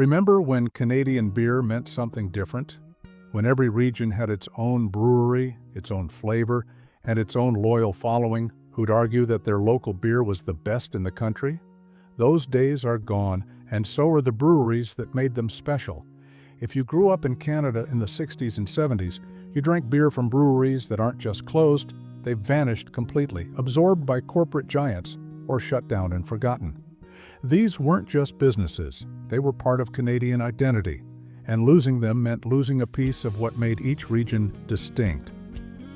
Remember when Canadian beer meant something different? When every region had its own brewery, its own flavor, and its own loyal following who'd argue that their local beer was the best in the country? Those days are gone, and so are the breweries that made them special. If you grew up in Canada in the 60s and 70s, you drank beer from breweries that aren't just closed, they've vanished completely, absorbed by corporate giants, or shut down and forgotten. These weren't just businesses, they were part of Canadian identity, and losing them meant losing a piece of what made each region distinct.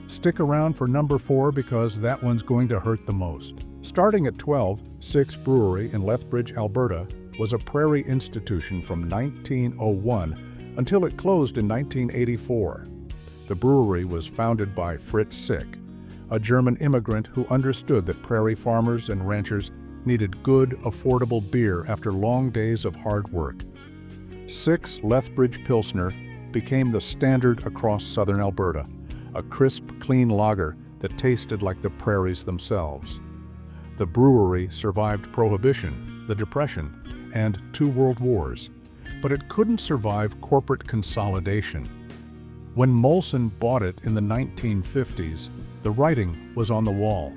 Stick around for number 4 because that one's going to hurt the most. Starting at 12, Six Brewery in Lethbridge, Alberta, was a prairie institution from 1901 until it closed in 1984. The brewery was founded by Fritz Sick, a German immigrant who understood that prairie farmers and ranchers needed good, affordable beer after long days of hard work. Sick's Lethbridge Pilsner became the standard across southern Alberta, a crisp, clean lager that tasted like the prairies themselves. The brewery survived Prohibition, the Depression, and 2 World Wars, but it couldn't survive corporate consolidation. When Molson bought it in the 1950s, the writing was on the wall.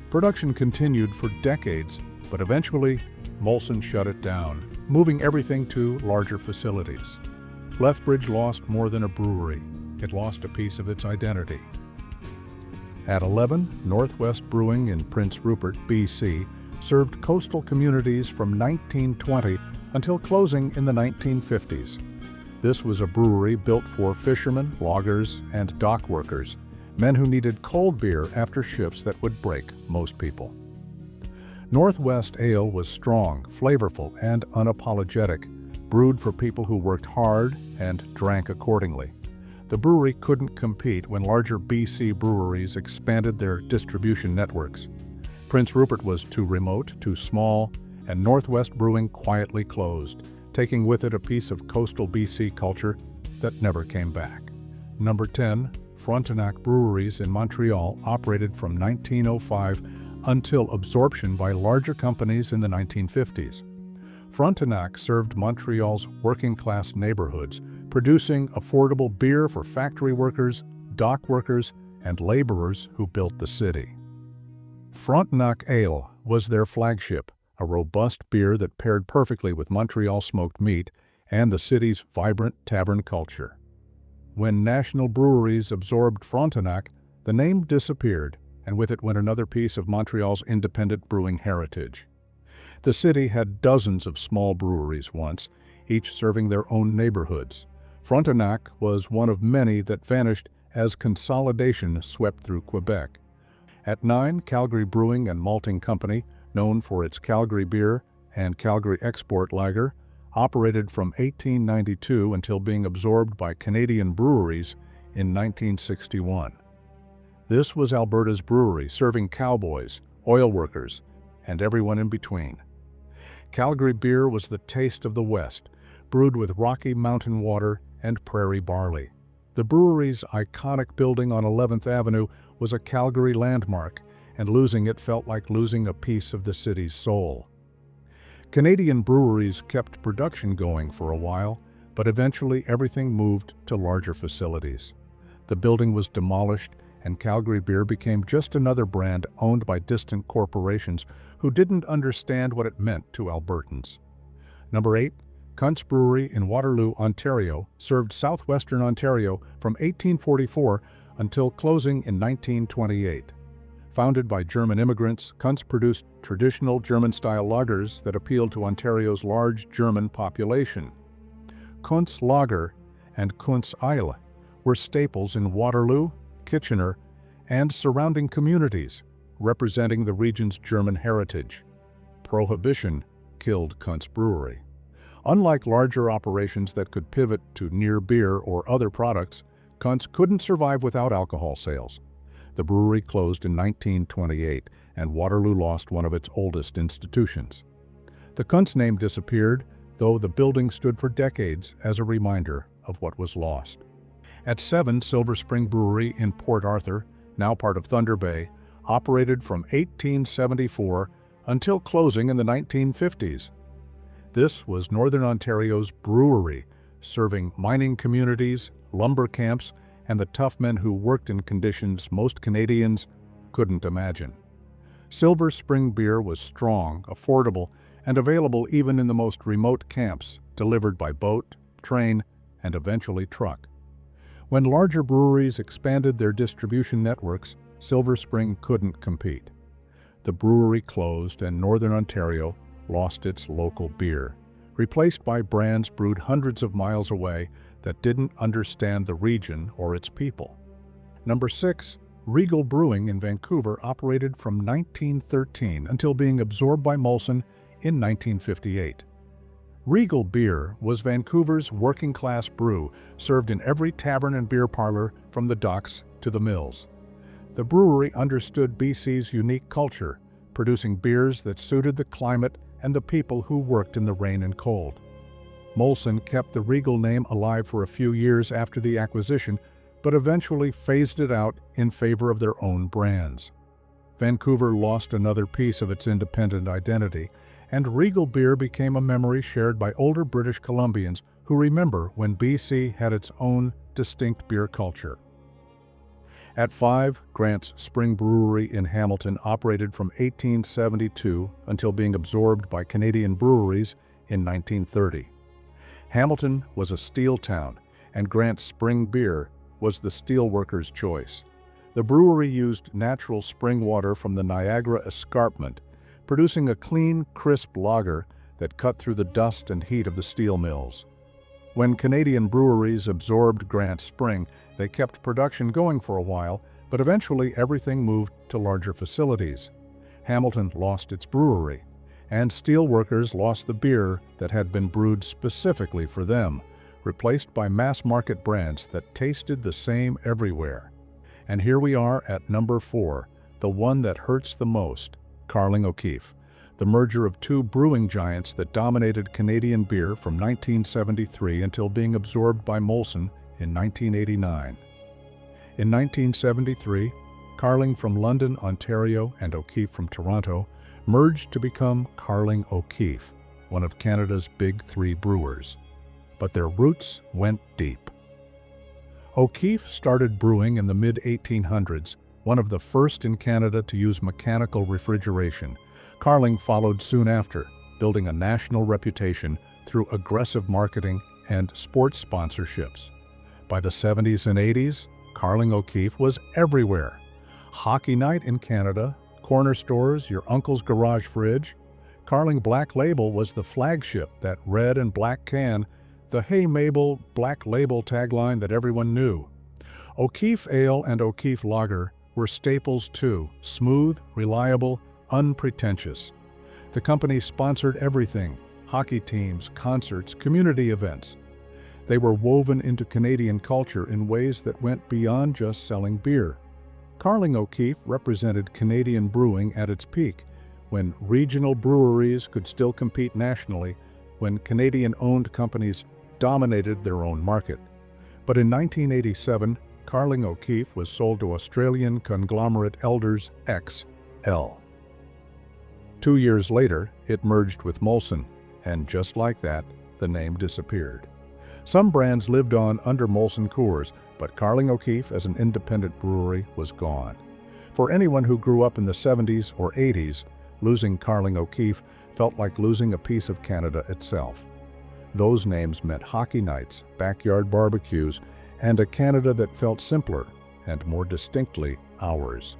Production continued for decades, but eventually, Molson shut it down, moving everything to larger facilities. Lethbridge lost more than a brewery. It lost a piece of its identity. At 11, Northwest Brewing in Prince Rupert, BC, served coastal communities from 1920 until closing in the 1950s. This was a brewery built for fishermen, loggers, and dock workers, men who needed cold beer after shifts that would break most people. Northwest Ale was strong, flavorful, and unapologetic, brewed for people who worked hard and drank accordingly. The brewery couldn't compete when larger BC breweries expanded their distribution networks. Prince Rupert was too remote, too small, and Northwest Brewing quietly closed, taking with it a piece of coastal BC culture that never came back. Number 10, Frontenac Breweries in Montreal operated from 1905 until absorption by larger companies in the 1950s. Frontenac served Montreal's working-class neighborhoods, producing affordable beer for factory workers, dock workers, and laborers who built the city. Frontenac Ale was their flagship, a robust beer that paired perfectly with Montreal smoked meat and the city's vibrant tavern culture. When National Breweries absorbed Frontenac, the name disappeared, and with it went another piece of Montreal's independent brewing heritage. The city had dozens of small breweries once, each serving their own neighborhoods. Frontenac was one of many that vanished as consolidation swept through Quebec. At 9, Calgary Brewing and Malting Company, known for its Calgary beer and Calgary export lager, operated from 1892 until being absorbed by Canadian Breweries in 1961. This was Alberta's brewery, serving cowboys, oil workers, and everyone in between. Calgary beer was the taste of the West, brewed with Rocky Mountain water and prairie barley. The brewery's iconic building on 11th Avenue was a Calgary landmark, and losing it felt like losing a piece of the city's soul. Canadian breweries kept production going for a while, but eventually everything moved to larger facilities. The building was demolished, and Calgary beer became just another brand owned by distant corporations who didn't understand what it meant to Albertans. Number 8, Kuntz Brewery in Waterloo, Ontario, served southwestern Ontario from 1844 until closing in 1928. Founded by German immigrants, Kuntz produced traditional German-style lagers that appealed to Ontario's large German population. Kuntz Lager and Kuntz Ale were staples in Waterloo, Kitchener, and surrounding communities, representing the region's German heritage. Prohibition killed Kuntz Brewery. Unlike larger operations that could pivot to near beer or other products, Kuntz couldn't survive without alcohol sales. The brewery closed in 1928, and Waterloo lost one of its oldest institutions. The Kuntz name disappeared, though the building stood for decades as a reminder of what was lost. At 7, Silver Spring Brewery in Port Arthur, now part of Thunder Bay, operated from 1874 until closing in the 1950s. This was Northern Ontario's Brewery, serving mining communities, lumber camps, and the tough men who worked in conditions most Canadians couldn't imagine. Silver Spring beer was strong, affordable, and available even in the most remote camps, delivered by boat, train, and eventually truck. When larger breweries expanded their distribution networks, Silver Spring couldn't compete. The brewery closed and Northern Ontario lost its local beer, replaced by brands brewed hundreds of miles away that didn't understand the region or its people. Number 6. Regal Brewing in Vancouver operated from 1913 until being absorbed by Molson in 1958. Regal beer was Vancouver's working-class brew, served in every tavern and beer parlor from the docks to the mills. The brewery understood BC's unique culture, producing beers that suited the climate and the people who worked in the rain and cold. Molson kept the Regal name alive for a few years after the acquisition, but eventually phased it out in favor of their own brands. Vancouver lost another piece of its independent identity, and Regal beer became a memory shared by older British Columbians who remember when BC had its own distinct beer culture. At 5, Grant's Spring Brewery in Hamilton operated from 1872 until being absorbed by Canadian Breweries in 1930. Hamilton was a steel town, and Grant's Spring beer was the steelworkers' choice. The brewery used natural spring water from the Niagara Escarpment, producing a clean, crisp lager that cut through the dust and heat of the steel mills. When Canadian breweries absorbed Grant Spring, they kept production going for a while, but eventually everything moved to larger facilities. Hamilton lost its brewery, and steelworkers lost the beer that had been brewed specifically for them, replaced by mass-market brands that tasted the same everywhere. And here we are at number 4, the one that hurts the most, Carling O'Keefe, the merger of two brewing giants that dominated Canadian beer from 1973 until being absorbed by Molson in 1989. In 1973, Carling from London, Ontario, and O'Keefe from Toronto merged to become Carling O'Keefe, one of Canada's big 3 brewers. But their roots went deep. O'Keefe started brewing in the mid-1800s, one of the first in Canada to use mechanical refrigeration. Carling followed soon after, building a national reputation through aggressive marketing and sports sponsorships. By the 70s and 80s, Carling O'Keefe was everywhere. Hockey night in Canada, corner stores, your uncle's garage fridge. Carling Black Label was the flagship, that red and black can, the "Hey Mabel" Black Label tagline that everyone knew. O'Keefe Ale and O'Keefe Lager were staples too, smooth, reliable, unpretentious. The company sponsored everything: hockey teams, concerts, community events. They were woven into Canadian culture in ways that went beyond just selling beer. Carling O'Keefe represented Canadian brewing at its peak, when regional breweries could still compete nationally, when Canadian-owned companies dominated their own market. But in 1987, Carling O'Keefe was sold to Australian conglomerate Elders XL. 2 years later, it merged with Molson, and just like that, the name disappeared. Some brands lived on under Molson Coors, but Carling O'Keefe as an independent brewery was gone. For anyone who grew up in the 70s or 80s, losing Carling O'Keefe felt like losing a piece of Canada itself. Those names meant hockey nights, backyard barbecues, and a Canada that felt simpler and more distinctly ours.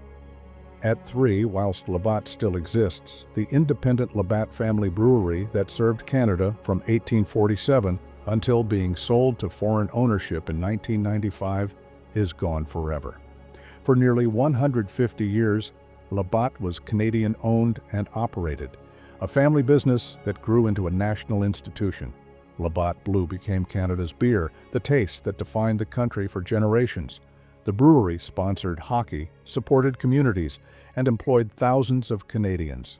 At 3, whilst Labatt still exists, the independent Labatt family brewery that served Canada from 1847 until being sold to foreign ownership in 1995 is gone forever. For nearly 150 years, Labatt was Canadian-owned and operated, a family business that grew into a national institution. Labatt Blue became Canada's beer, the taste that defined the country for generations. The brewery sponsored hockey, supported communities, and employed thousands of Canadians.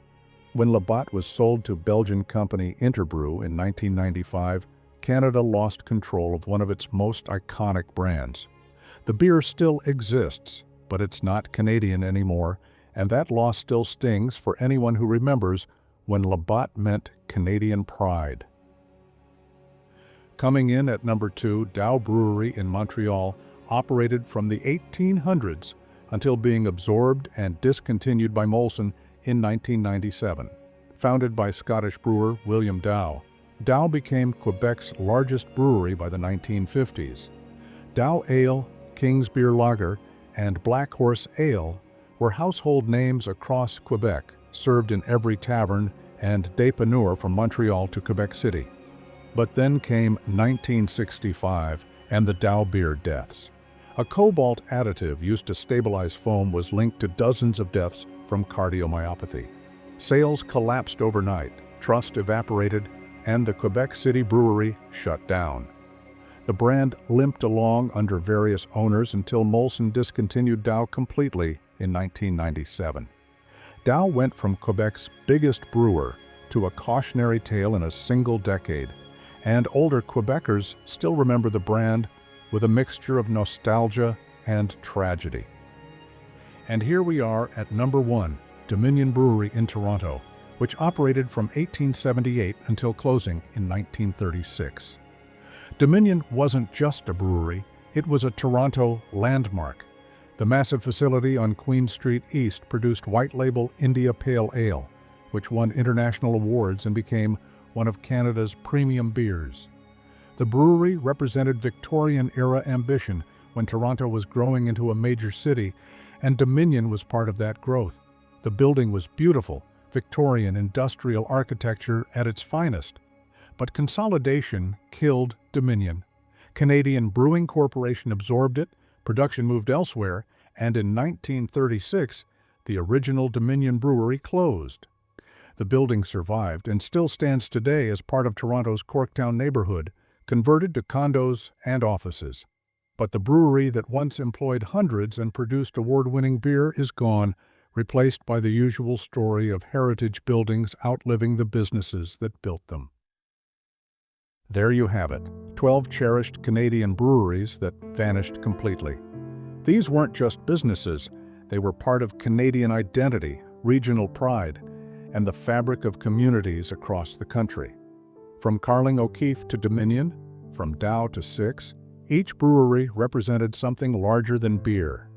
When Labatt was sold to Belgian company Interbrew in 1995, Canada lost control of one of its most iconic brands. The beer still exists, but it's not Canadian anymore, and that loss still stings for anyone who remembers when Labatt meant Canadian pride. Coming in at number 2, Dow Brewery in Montreal operated from the 1800s until being absorbed and discontinued by Molson in 1997. Founded by Scottish brewer William Dow, Dow became Quebec's largest brewery by the 1950s. Dow Ale, King's Beer Lager, and Black Horse Ale were household names across Quebec, served in every tavern and dépanneur from Montreal to Quebec City. But then came 1965 and the Dow beer deaths. A cobalt additive used to stabilize foam was linked to dozens of deaths from cardiomyopathy. Sales collapsed overnight, trust evaporated, and the Quebec City brewery shut down. The brand limped along under various owners until Molson discontinued Dow completely in 1997. Dow went from Quebec's biggest brewer to a cautionary tale in a single decade, and older Quebecers still remember the brand with a mixture of nostalgia and tragedy. And here we are at number 1, Dominion Brewery in Toronto, which operated from 1878 until closing in 1936. Dominion wasn't just a brewery, it was a Toronto landmark. The massive facility on Queen Street East produced white label India Pale Ale, which won international awards and became one of Canada's premium beers. The brewery represented Victorian-era ambition when Toronto was growing into a major city, and Dominion was part of that growth. The building was beautiful, Victorian industrial architecture at its finest. But consolidation killed Dominion. Canadian Brewing Corporation absorbed it, production moved elsewhere, and in 1936, the original Dominion Brewery closed. The building survived and still stands today as part of Toronto's Corktown neighborhood, converted to condos and offices. But the brewery that once employed hundreds and produced award-winning beer is gone, replaced by the usual story of heritage buildings outliving the businesses that built them. There you have it, 12 cherished Canadian breweries that vanished completely. These weren't just businesses, they were part of Canadian identity, regional pride, and the fabric of communities across the country. From Carling O'Keefe to Dominion, from Dow to Six, each brewery represented something larger than beer.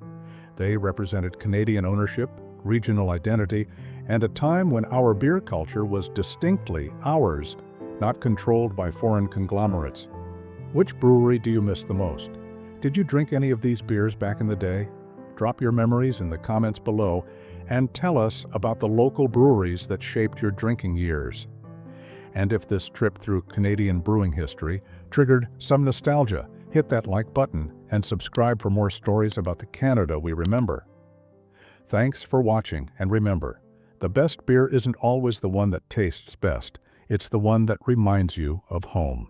They represented Canadian ownership, regional identity, and a time when our beer culture was distinctly ours, not controlled by foreign conglomerates. Which brewery do you miss the most? Did you drink any of these beers back in the day? Drop your memories in the comments below and tell us about the local breweries that shaped your drinking years. And if this trip through Canadian brewing history triggered some nostalgia, hit that like button and subscribe for more stories about the Canada we remember. Thanks for watching, and remember, the best beer isn't always the one that tastes best, it's the one that reminds you of home.